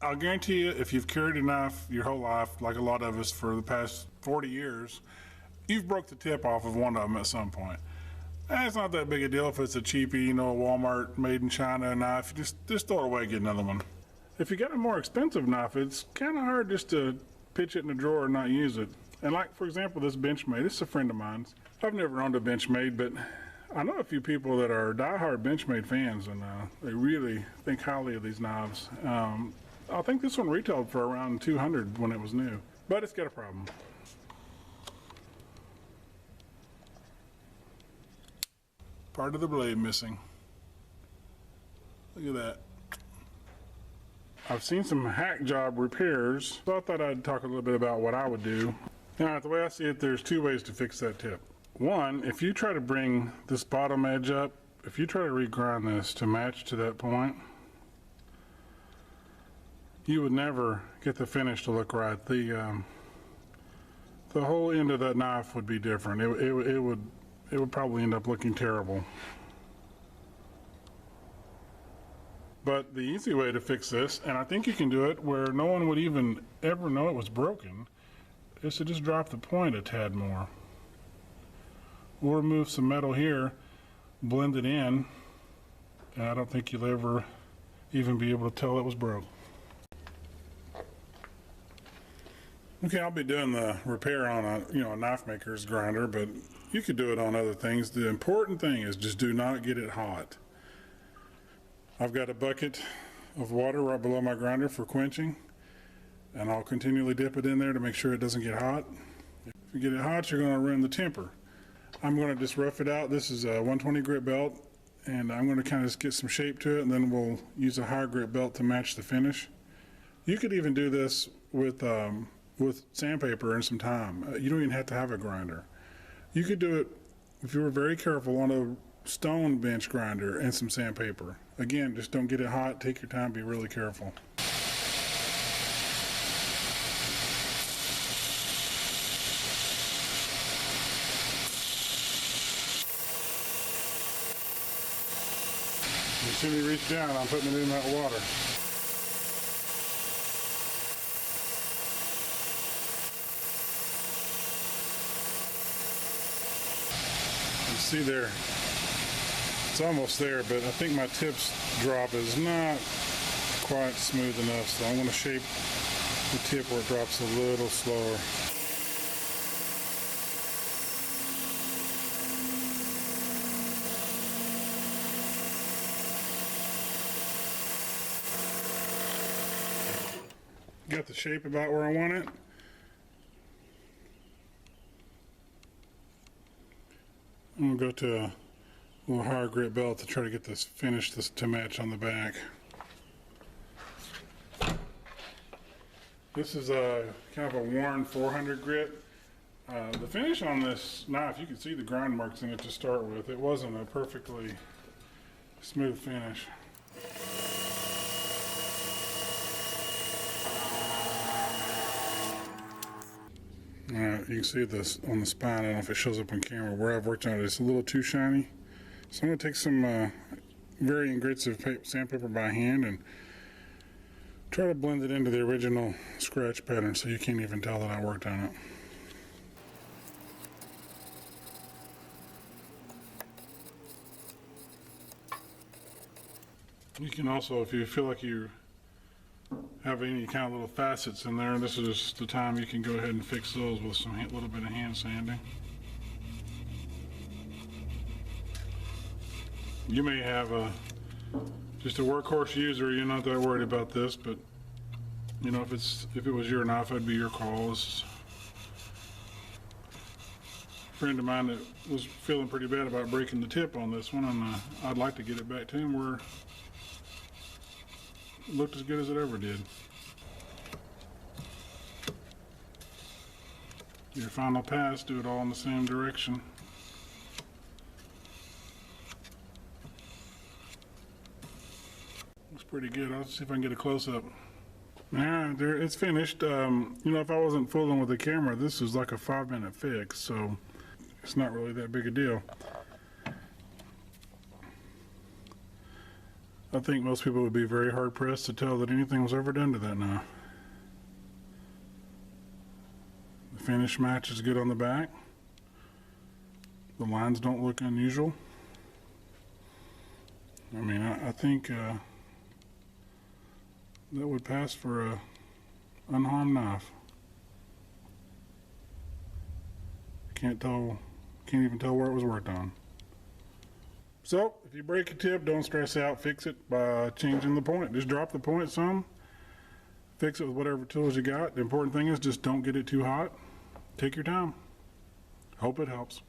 I'll guarantee you, if you've carried a knife your whole life, like a lot of us for the past 40 years, you've broke the tip off of one of them at some point. And it's not that big a deal if it's a cheapie, you know, a Walmart made in China knife. Just throw it away, get another one. If you got a more expensive knife, it's kind of hard just to pitch it in a drawer and not use it. And like, for example, this Benchmade, this is a friend of mine's. I've never owned a Benchmade, but I know a few people that are diehard Benchmade fans, and they really think highly of these knives. I think this one retailed for around $200 when it was new, but it's got a problem. Part of the blade missing. Look at that. I've seen some hack job repairs, so I thought I'd talk a little bit about what I would do. Now, the way I see it, there's two ways to fix that tip. One, if you try to bring this bottom edge up, if you try to regrind this to match to that point, you would never get the finish to look right. The whole end of that knife would be different. It would probably end up looking terrible. But the easy way to fix this, and I think you can do it where no one would even ever know it was broken, is to just drop the point a tad more. We'll remove some metal here, blend it in, and I don't think you'll ever even be able to tell it was broke. Okay, I'll be doing the repair on a knife maker's grinder, but you could do it on other things. The important thing is just do not get it hot. I've got a bucket of water right below my grinder for quenching, and I'll continually dip it in there to make sure it doesn't get hot. If you get it hot, you're going to ruin the temper. I'm going to just rough it out. This is a 120 grit belt, and I'm going to kind of just get some shape to it, and then we'll use a higher grit belt to match the finish. You could even do this with sandpaper and some time. You don't even have to have a grinder. You could do it, if you were very careful, on a stone bench grinder and some sandpaper. Again, just don't get it hot. Take your time. Be really careful. As soon as you reach down, I'm putting it in that water. See there, it's almost there, but I think my tips drop is not quite smooth enough, so I'm going to shape the tip where it drops a little slower. Got the shape about where I want it. I'm going to go to a little higher grit belt to try to get this finish to match on the back. This is a kind of a worn 400 grit. The finish on this knife, you can see the grind marks in it to start with. It wasn't a perfectly smooth finish. Alright, you can see this on the spine. I don't know if it shows up on camera. Where I've worked on it, it's a little too shiny. So I'm going to take some varying grits of sandpaper by hand and try to blend it into the original scratch pattern so you can't even tell that I worked on it. You can also, if you feel like you have any kind of little facets in there, this is just the time you can go ahead and fix those with some little bit of hand sanding. You may have just a workhorse user, you're not that worried about this, but you know, if it was your knife, it'd be your call. This friend of mine that was feeling pretty bad about breaking the tip on this one, and I'd like to get it back to him where it looked as good as it ever did. Your final pass, do it all in the same direction. Looks pretty good. I'll see if I can get a close-up. Yeah, there, it's finished. You know, if I wasn't fooling with the camera, this is like a 5-minute fix, so it's not really that big a deal. I think most people would be very hard pressed to tell that anything was ever done to that knife. The finish match is good on the back. The lines don't look unusual. I mean, I think that would pass for a unharmed knife. Can't even tell where it was worked on. So, if you break a tip, don't stress out. Fix it by changing the point. Just drop the point some. Fix it with whatever tools you got. The important thing is just don't get it too hot. Take your time. Hope it helps.